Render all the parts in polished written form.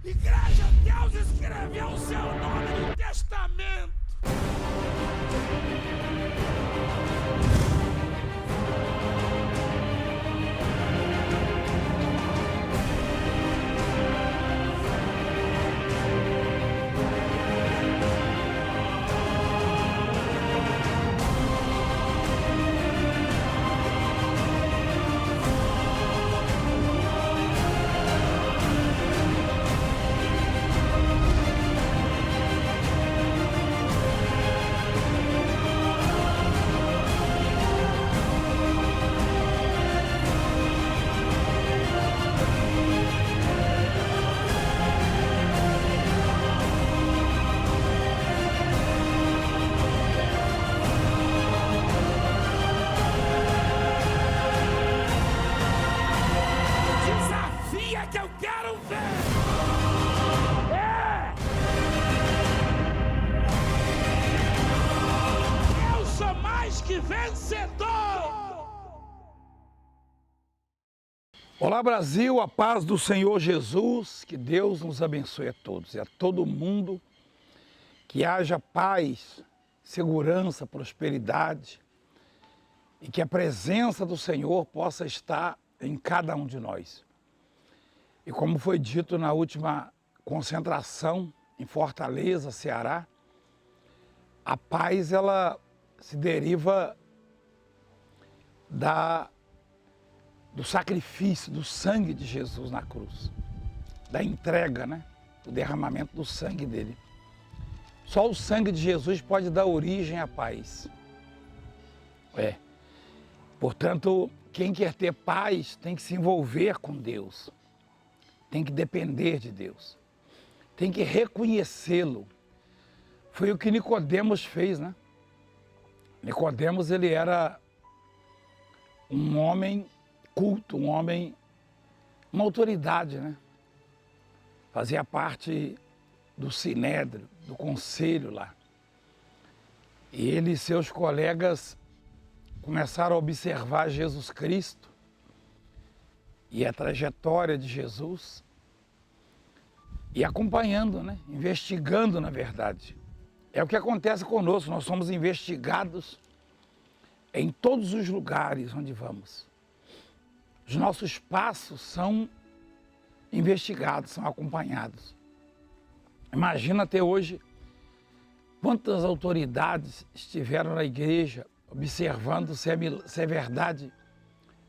Igreja, Deus escreveu o seu nome no testamento. Desafia que eu quero ver. Eu sou mais que vencedor. Olá Brasil, a paz do Senhor Jesus, que Deus nos abençoe a todos e a todo mundo, que haja paz, segurança, prosperidade e que a presença do Senhor possa estar em cada um de nós. E como foi dito na última concentração em Fortaleza, Ceará, a paz ela se deriva do sacrifício, do sangue de Jesus na cruz, da entrega, né? Do derramamento do sangue dele. Só o sangue de Jesus pode dar origem à paz. Portanto, quem quer ter paz tem que se envolver com Deus, tem que depender de Deus, tem que reconhecê-lo. Foi o que Nicodemos fez, né? Nicodemos, ele era um homem culto, um homem, uma autoridade, né? Fazia parte do sinédrio, do conselho lá. E ele e seus colegas começaram a observar Jesus Cristo e a trajetória de Jesus e acompanhando, né? Investigando, na verdade. É o que acontece conosco, nós somos investigados em todos os lugares onde vamos. Os nossos passos são investigados, são acompanhados. Imagina até hoje quantas autoridades estiveram na igreja observando se é verdade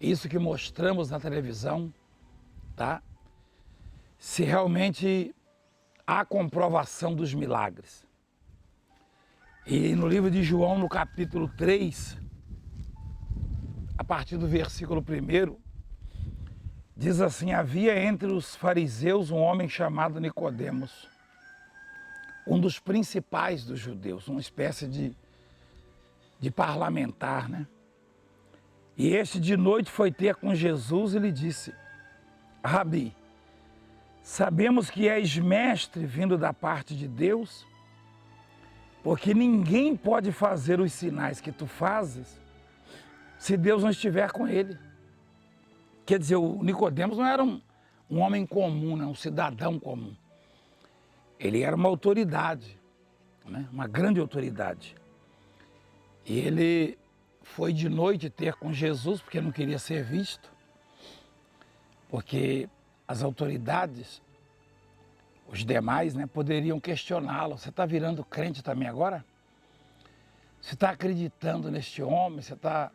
isso que mostramos na televisão, tá? Se realmente há comprovação dos milagres. E no livro de João, no capítulo 3, a partir do versículo 1, diz assim: havia entre os fariseus um homem chamado Nicodemos, um dos principais dos judeus, uma espécie de parlamentar, né? E este de noite foi ter com Jesus e lhe disse: Rabi, sabemos que és mestre vindo da parte de Deus, porque ninguém pode fazer os sinais que tu fazes se Deus não estiver com ele. Quer dizer, o Nicodemos não era um homem comum, né? Um cidadão comum. Ele era uma autoridade, né? Uma grande autoridade. E ele foi de noite ter com Jesus, porque não queria ser visto, porque as autoridades, os demais, né, poderiam questioná-lo. Você está virando crente também agora? Você está acreditando neste homem? Você está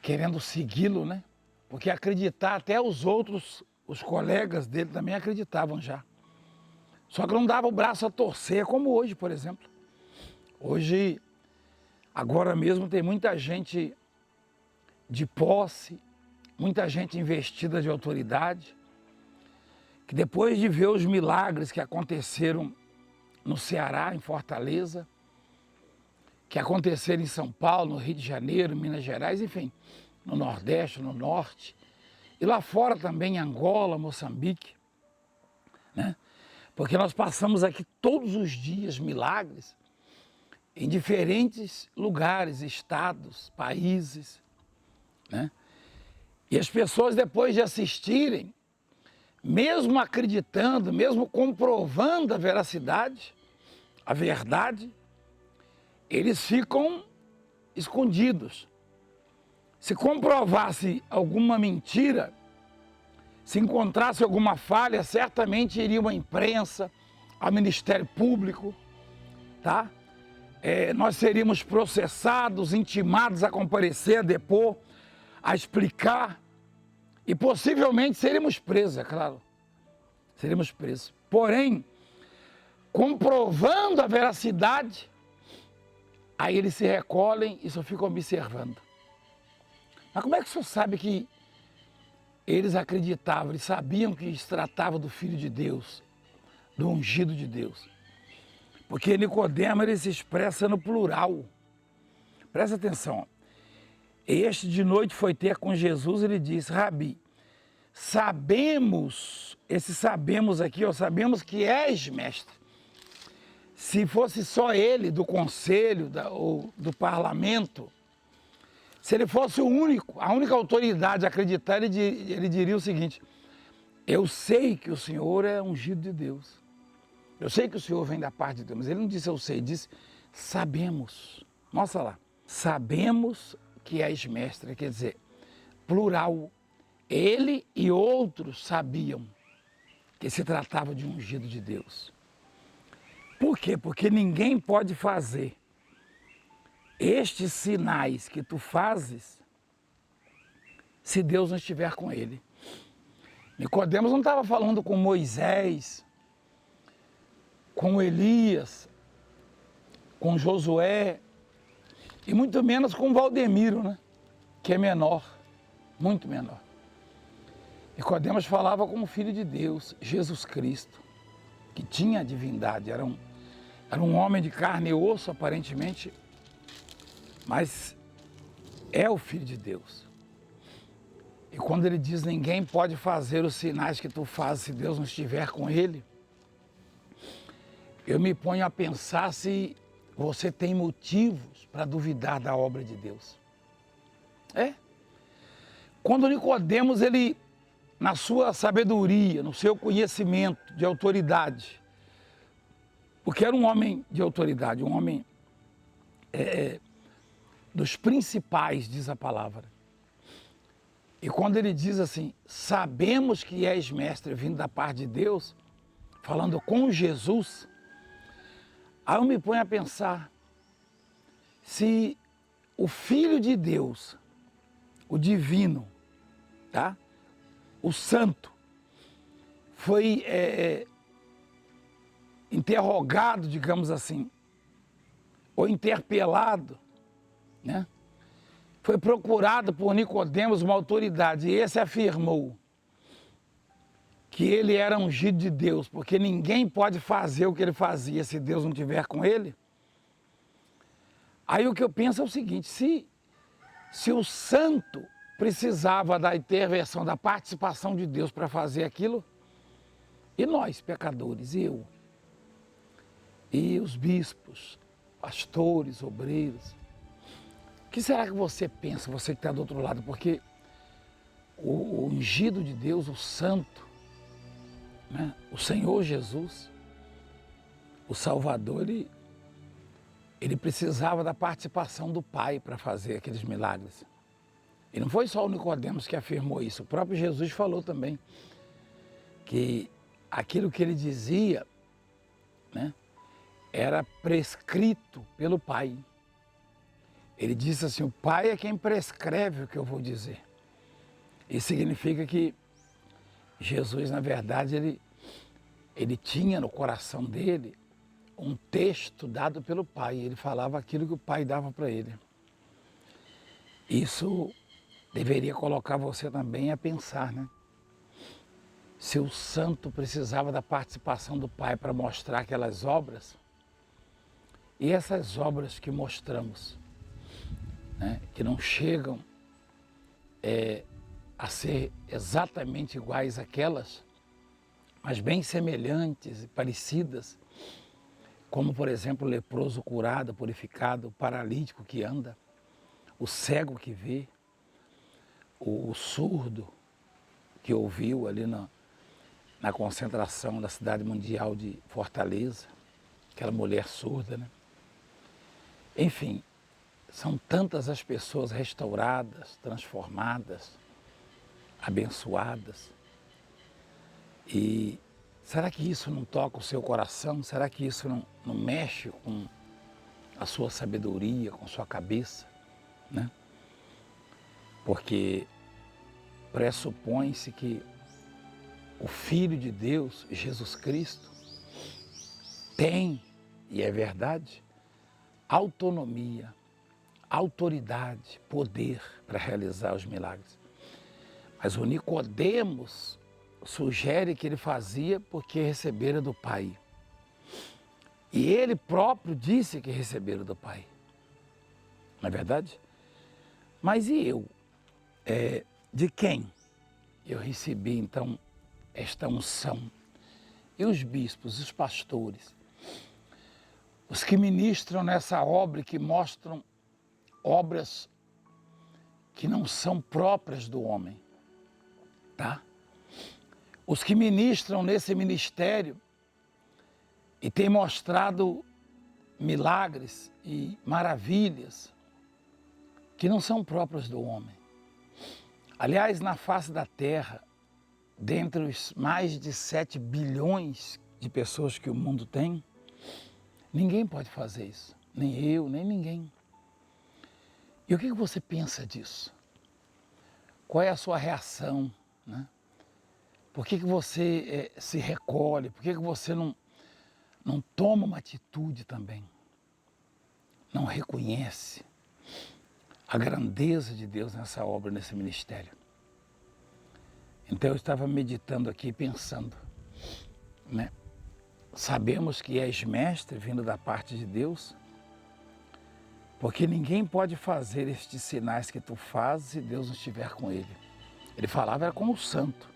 querendo segui-lo, né? Porque acreditar, até os outros, os colegas dele também acreditavam já. Só que não dava o braço a torcer, como hoje, por exemplo. Hoje, agora mesmo, tem muita gente de posse, muita gente investida de autoridade, que depois de ver os milagres que aconteceram no Ceará, em Fortaleza, que aconteceram em São Paulo, no Rio de Janeiro, Minas Gerais, enfim, no Nordeste, no Norte, e lá fora também, em Angola, Moçambique, né? Porque nós passamos aqui todos os dias milagres em diferentes lugares, estados, países, né? E as pessoas, depois de assistirem, mesmo acreditando, mesmo comprovando a veracidade, a verdade, eles ficam escondidos. Se comprovasse alguma mentira, se encontrasse alguma falha, certamente iria à imprensa, ao Ministério Público, tá? Nós seríamos processados, intimados a comparecer, a depor, a explicar e possivelmente seríamos presos, é claro. Seríamos presos. Porém, comprovando a veracidade, aí eles se recolhem e só ficam observando. Mas como é que o senhor sabe que eles acreditavam, eles sabiam que se tratava do Filho de Deus, do ungido de Deus? Porque Nicodemo ele se expressa no plural. Presta atenção. Este de noite foi ter com Jesus, ele disse: Rabi, sabemos, esse sabemos aqui, sabemos que és mestre. Se fosse só ele do conselho ou do parlamento, se ele fosse o único, a única autoridade a acreditar, ele diria o seguinte: eu sei que o Senhor é ungido de Deus. Eu sei que o Senhor vem da parte de Deus. Mas ele não disse eu sei, ele disse sabemos. Mostra lá. Sabemos que és mestre, quer dizer, plural. Ele e outros sabiam que se tratava de um ungido de Deus. Por quê? Porque ninguém pode fazer estes sinais que tu fazes se Deus não estiver com ele. Nicodemos não estava falando com Moisés, com Elias, com Josué, e muito menos com Valdemiro, né? Que é menor, muito menor. Nicodemos falava com o Filho de Deus, Jesus Cristo, que tinha a divindade, era um homem de carne e osso, aparentemente, mas é o Filho de Deus. E quando ele diz, ninguém pode fazer os sinais que tu fazes se Deus não estiver com ele, eu me ponho a pensar se você tem motivos para duvidar da obra de Deus. Quando Nicodemos, ele, na sua sabedoria, no seu conhecimento de autoridade, porque era um homem de autoridade, um homem dos principais, diz a palavra. E quando ele diz assim, sabemos que és mestre vindo da parte de Deus, falando com Jesus, aí eu me ponho a pensar se o Filho de Deus, o divino, tá? O santo, foi interrogado, digamos assim, ou interpelado, né? Foi procurado por Nicodemos, uma autoridade, e esse afirmou que ele era ungido de Deus, porque ninguém pode fazer o que ele fazia se Deus não estiver com ele. Aí o que eu penso é o seguinte, se o santo precisava da intervenção, da participação de Deus para fazer aquilo, e nós, pecadores, eu, e os bispos, pastores, obreiros, o que será que você pensa, você que está do outro lado? Porque o ungido de Deus, o santo, né? O Senhor Jesus, o Salvador, ele precisava da participação do Pai para fazer aqueles milagres. E não foi só o Nicodemos que afirmou isso, o próprio Jesus falou também que aquilo que ele dizia, né, era prescrito pelo Pai. Ele disse assim, o Pai é quem prescreve o que eu vou dizer. Isso significa que Jesus, na verdade, ele tinha no coração dele um texto dado pelo Pai. Ele falava aquilo que o Pai dava para ele. Isso deveria colocar você também a pensar, né? Se o santo precisava da participação do Pai para mostrar aquelas obras, e essas obras que mostramos, né, que não chegam a ser exatamente iguais àquelas, mas bem semelhantes e parecidas, como, por exemplo, o leproso curado, purificado, o paralítico que anda, o cego que vê, o surdo que ouviu ali na concentração da cidade mundial de Fortaleza, aquela mulher surda, né? Enfim, são tantas as pessoas restauradas, transformadas, abençoadas. E será que isso não toca o seu coração? Será que isso não mexe com a sua sabedoria, com a sua cabeça, né? Porque pressupõe-se que o Filho de Deus, Jesus Cristo, tem, e é verdade, autonomia, autoridade, poder para realizar os milagres. Mas o Nicodemos sugere que ele fazia porque recebera do Pai. E ele próprio disse que recebera do Pai. Não é verdade? Mas e eu? De quem eu recebi, então, esta unção? E os bispos, os pastores, os que ministram nessa obra e que mostram obras que não são próprias do homem, tá? Os que ministram nesse ministério e têm mostrado milagres e maravilhas que não são próprias do homem. Aliás, na face da terra, dentre os mais de 7 bilhões de pessoas que o mundo tem, ninguém pode fazer isso. Nem eu, nem ninguém. E o que você pensa disso? Qual é a sua reação, né? Por que você se recolhe? Por que você não toma uma atitude também? Não reconhece a grandeza de Deus nessa obra, nesse ministério. Então eu estava meditando aqui, pensando, né? Sabemos que és mestre vindo da parte de Deus, porque ninguém pode fazer estes sinais que tu fazes se Deus não estiver com ele. Ele falava era como o santo.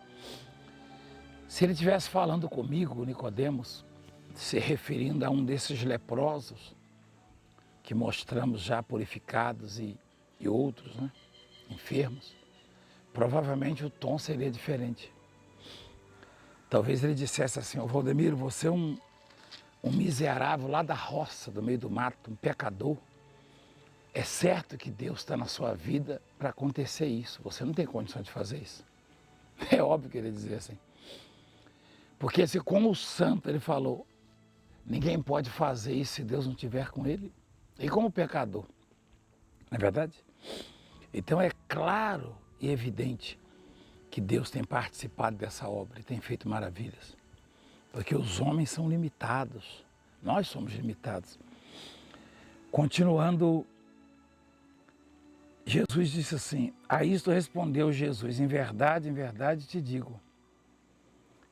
Se ele estivesse falando comigo, Nicodemos, se referindo a um desses leprosos que mostramos já purificados e outros, né, enfermos, provavelmente o tom seria diferente. Talvez ele dissesse assim: ô Valdemiro, você é um miserável lá da roça, do meio do mato, um pecador. É certo que Deus está na sua vida para acontecer isso. Você não tem condição de fazer isso. É óbvio que ele ia dizer assim. Porque se como o santo ele falou, ninguém pode fazer isso se Deus não estiver com ele. E como pecador, não é verdade? Então é claro e evidente que Deus tem participado dessa obra e tem feito maravilhas. Porque os homens são limitados, nós somos limitados. Continuando, Jesus disse assim: a isto respondeu Jesus: em verdade te digo,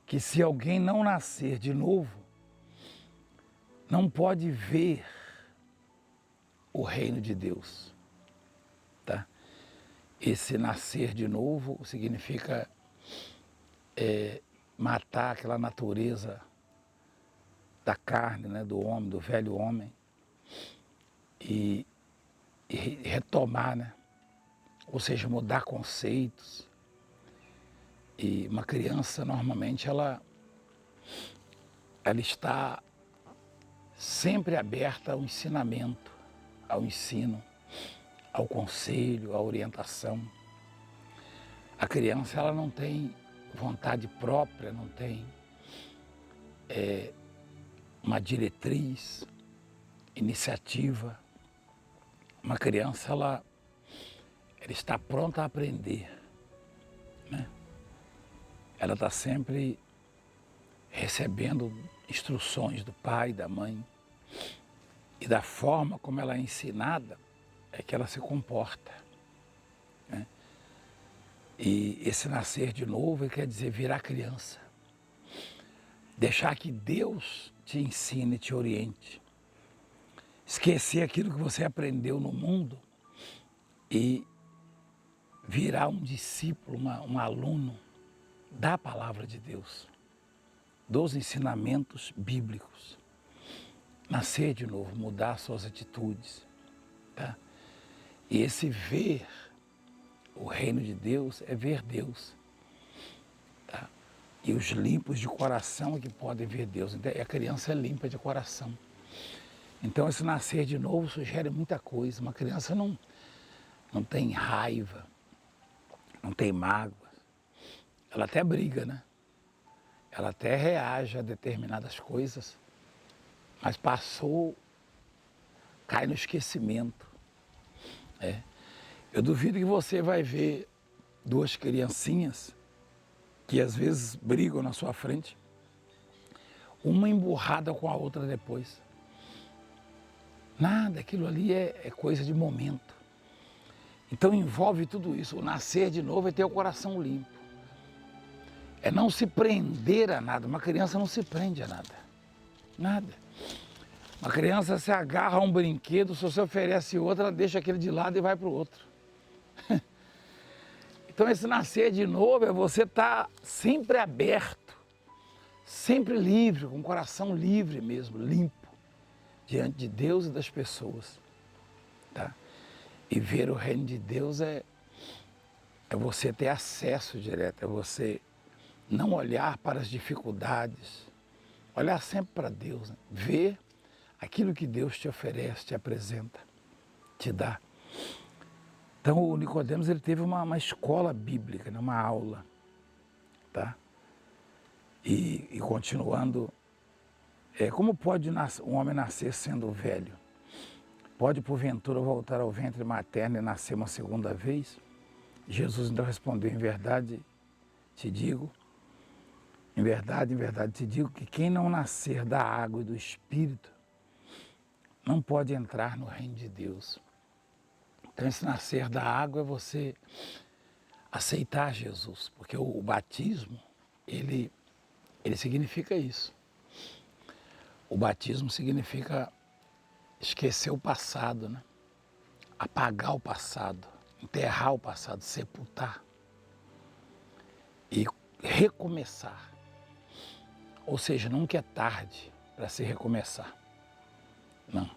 que se alguém não nascer de novo, não pode ver o reino de Deus, tá? Esse nascer de novo significa matar aquela natureza da carne, né, do homem, do velho homem, e retomar, né? Ou seja, mudar conceitos. E uma criança, normalmente, ela está sempre aberta ao ensinamento, ao ensino, ao conselho, à orientação. A criança, ela não tem vontade própria, não tem uma diretriz, iniciativa. Uma criança, ela está pronta a aprender, né? Ela está sempre recebendo instruções do pai, da mãe, e da forma como ela é ensinada é que ela se comporta, né? E esse nascer de novo quer dizer virar criança, deixar que Deus te ensine, te oriente, esquecer aquilo que você aprendeu no mundo e virar um discípulo, um aluno da palavra de Deus, dos ensinamentos bíblicos. Nascer de novo, mudar suas atitudes, tá? E esse ver o reino de Deus é ver Deus, tá? E os limpos de coração é que podem ver Deus. Então, a criança é limpa de coração. Então, esse nascer de novo sugere muita coisa. Uma criança não tem raiva, não tem mágoa. Ela até briga, né? Ela até reage a determinadas coisas, mas passou, cai no esquecimento. Eu duvido que você vai ver duas criancinhas que às vezes brigam na sua frente, uma emburrada com a outra depois. Nada, aquilo ali é coisa de momento. Então envolve tudo isso. O nascer de novo é ter o coração limpo. É não se prender a nada. Uma criança não se prende a nada. Nada. Uma criança se agarra a um brinquedo, se você oferece outro, ela deixa aquele de lado e vai para o outro. Então esse nascer de novo é você estar sempre aberto, sempre livre, com o coração livre mesmo, limpo, diante de Deus e das pessoas. Tá? E ver o reino de Deus é você ter acesso direto, é você não olhar para as dificuldades, olhar sempre para Deus, né? Ver aquilo que Deus te oferece, te apresenta, te dá. Então o Nicodemos ele teve uma escola bíblica, né? Uma aula, tá? E continuando, como pode um homem nascer sendo velho? Pode porventura voltar ao ventre materno e nascer uma segunda vez? Jesus então respondeu, em verdade te digo, em verdade te digo que quem não nascer da água e do Espírito não pode entrar no reino de Deus. Então esse nascer da água é você aceitar Jesus, porque o batismo, ele significa isso. O batismo significa esquecer o passado, né? Apagar o passado, enterrar o passado, sepultar e recomeçar. Ou seja, nunca é tarde para se recomeçar. Não.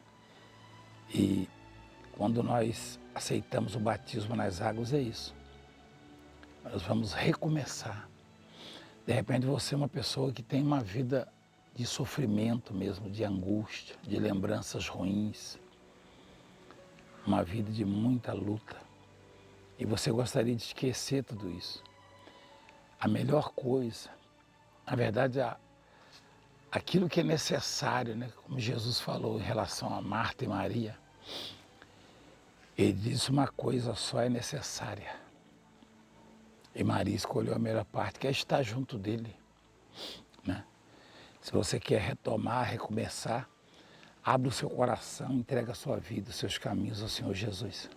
E quando nós aceitamos o batismo nas águas, é isso. Nós vamos recomeçar. De repente você é uma pessoa que tem uma vida de sofrimento mesmo, de angústia, de lembranças ruins, uma vida de muita luta. E você gostaria de esquecer tudo isso. A melhor coisa, na verdade, aquilo que é necessário, né? Como Jesus falou em relação a Marta e Maria, ele disse uma coisa só é necessária. E Maria escolheu a melhor parte, que é estar junto dele, né? Se você quer retomar, recomeçar, abre o seu coração, entrega a sua vida, os seus caminhos ao Senhor Jesus.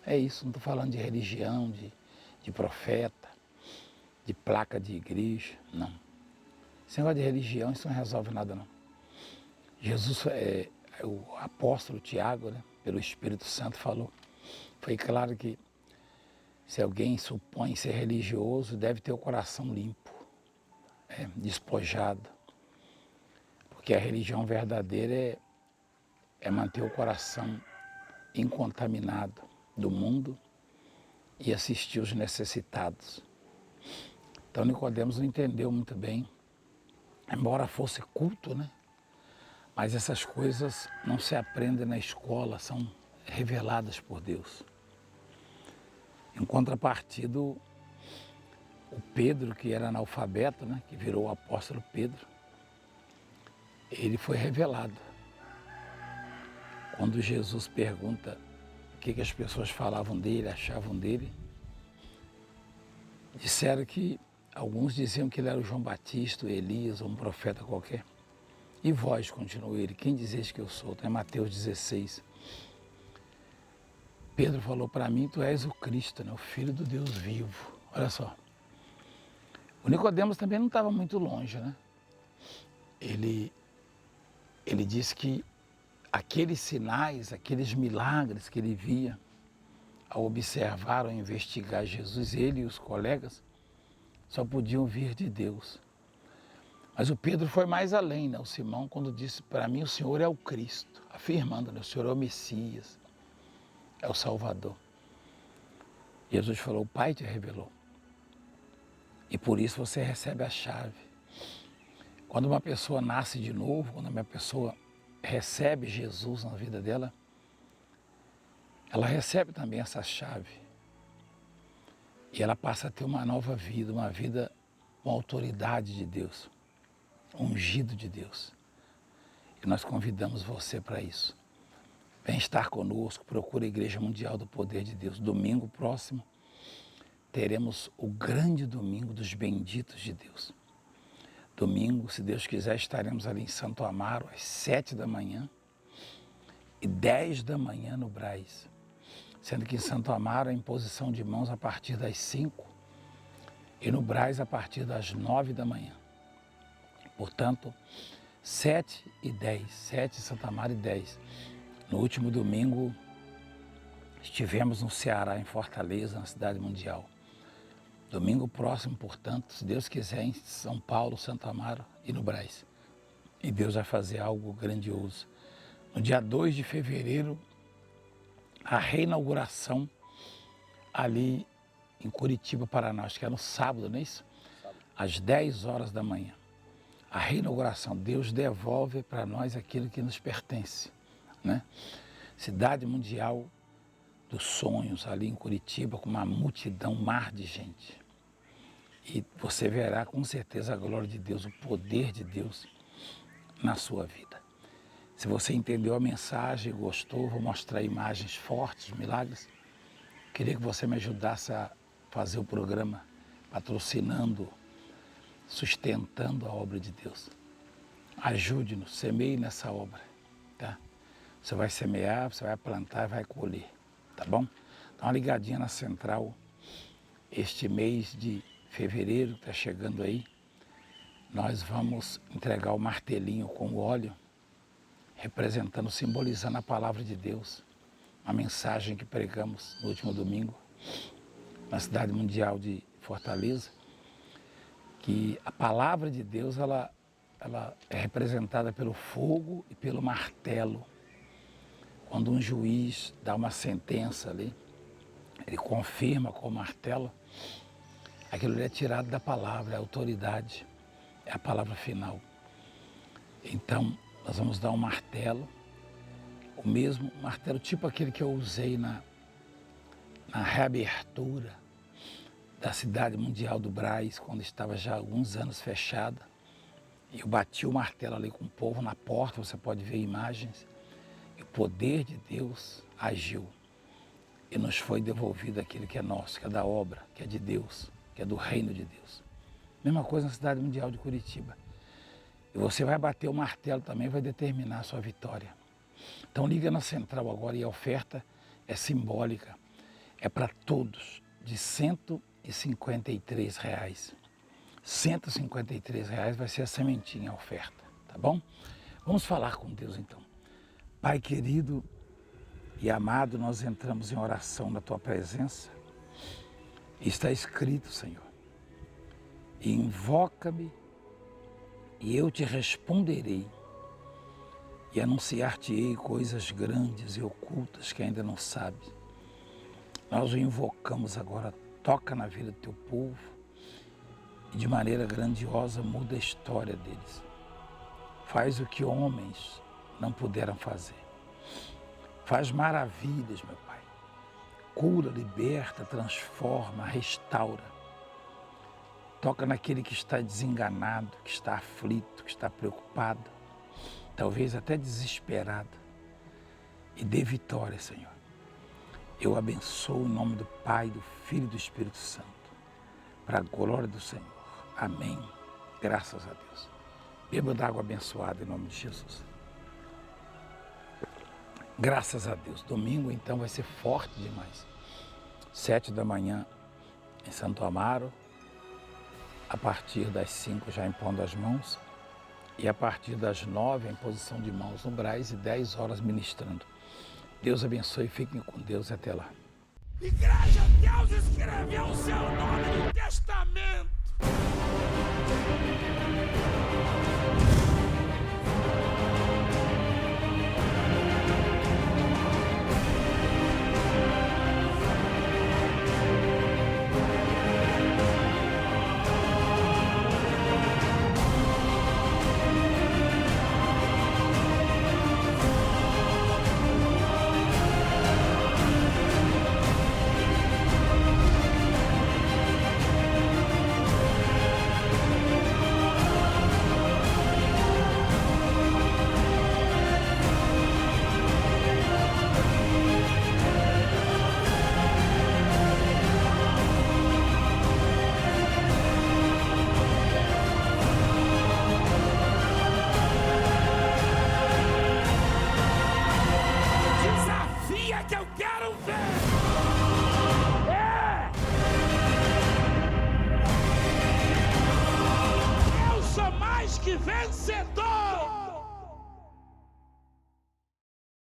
É isso, não estou falando de religião, de profeta, de placa de igreja, não. Esse negócio de religião, isso não resolve nada, não. Jesus, o apóstolo Tiago, né, pelo Espírito Santo, falou. Foi claro que se alguém supõe ser religioso, deve ter o coração limpo, despojado. Porque a religião verdadeira é manter o coração incontaminado do mundo e assistir os necessitados. Então Nicodemos não entendeu muito bem, embora fosse culto, né? Mas essas coisas não se aprendem na escola, são reveladas por Deus. Em contrapartida, o Pedro, que era analfabeto, né? Que virou o apóstolo Pedro, ele foi revelado. Quando Jesus pergunta o que as pessoas falavam dele, achavam dele, disseram que alguns diziam que ele era o João Batista, o Elias, ou um profeta qualquer. E vós, continuou ele, quem dizeis que eu sou? Está em Mateus 16. Pedro falou para mim, tu és o Cristo, né? O Filho do Deus vivo. Olha só. O Nicodemos também não estava muito longe, né? Ele disse que aqueles sinais, aqueles milagres que ele via ao observar ou investigar Jesus, ele e os colegas, só podiam vir de Deus. Mas o Pedro foi mais além, né? O Simão, quando disse, para mim o Senhor é o Cristo, afirmando, né? O Senhor é o Messias, é o Salvador. Jesus falou, o Pai te revelou. E por isso você recebe a chave. Quando uma pessoa nasce de novo, quando uma pessoa recebe Jesus na vida dela, ela recebe também essa chave. E ela passa a ter uma nova vida, uma vida com autoridade de Deus, ungido de Deus. E nós convidamos você para isso. Vem estar conosco, procura a Igreja Mundial do Poder de Deus. Domingo próximo, teremos o grande domingo dos benditos de Deus. Domingo, se Deus quiser, estaremos ali em Santo Amaro, às 7 da manhã e 10 da manhã no Brás. Sendo que em Santo Amaro a imposição de mãos a partir das 5 e no Brás a partir das 9 da manhã. Portanto, 7 e 10, 7 em Santo Amaro e 10. No último domingo, estivemos no Ceará, em Fortaleza, na Cidade Mundial. Domingo próximo, portanto, se Deus quiser, em São Paulo, Santo Amaro e no Brás. E Deus vai fazer algo grandioso. No dia 2 de fevereiro, a reinauguração ali em Curitiba, Paraná, acho que era no sábado, não é isso? Às 10 horas da manhã. A reinauguração, Deus devolve para nós aquilo que nos pertence, né? Cidade Mundial dos Sonhos, ali em Curitiba, com uma multidão, um mar de gente. E você verá com certeza a glória de Deus, o poder de Deus na sua vida. Se você entendeu a mensagem, gostou, vou mostrar imagens fortes, milagres. Queria que você me ajudasse a fazer o programa, patrocinando, sustentando a obra de Deus. Ajude-nos, semeie nessa obra, tá? Você vai semear, você vai plantar e vai colher, tá bom? Dá uma ligadinha na central. Este mês de fevereiro que está chegando aí, nós vamos entregar o martelinho com óleo, representando, simbolizando a palavra de Deus, a mensagem que pregamos no último domingo, na Cidade Mundial de Fortaleza, que a palavra de Deus ela é representada pelo fogo e pelo martelo. Quando um juiz dá uma sentença ali, ele confirma com o martelo, aquilo ali é tirado da palavra, é a autoridade, é a palavra final. Então, nós vamos dar um martelo, o mesmo martelo, tipo aquele que eu usei na reabertura da Cidade Mundial do Brás, quando estava já há alguns anos fechada. E eu bati o martelo ali com o povo na porta, você pode ver imagens. E o poder de Deus agiu. E nos foi devolvido aquilo que é nosso, que é da obra, que é de Deus, que é do reino de Deus. Mesma coisa na Cidade Mundial de Curitiba. E você vai bater o martelo também, vai determinar a sua vitória. Então liga na central agora e a oferta é simbólica. É para todos, de R$ 153. R$ 153 vai ser a sementinha, a oferta, tá bom? Vamos falar com Deus então. Pai querido e amado, nós entramos em oração na Tua presença. Está escrito, Senhor, invoca-me e eu te responderei e anunciar-te-ei coisas grandes e ocultas que ainda não sabes. Nós o invocamos agora, toca na vida do Teu povo e de maneira grandiosa muda a história deles. Faz o que homens não puderam fazer. Faz maravilhas, meu Pai. Cura, liberta, transforma, restaura. Toca naquele que está desenganado, que está aflito, que está preocupado, talvez até desesperado. E dê vitória, Senhor. Eu abençoo em nome do Pai, do Filho e do Espírito Santo. Para a glória do Senhor. Amém. Graças a Deus. Beba d'água abençoada em nome de Jesus. Graças a Deus. Domingo, então, vai ser forte demais. 7 da manhã em Santo Amaro. A partir das 5 já impondo as mãos. E a partir das 9 a imposição de mãos no Brás e 10 horas ministrando. Deus abençoe, fiquem com Deus e até lá. Igreja, Deus escreveu o seu nome no testamento. quero ver! Eu sou mais que vencedor!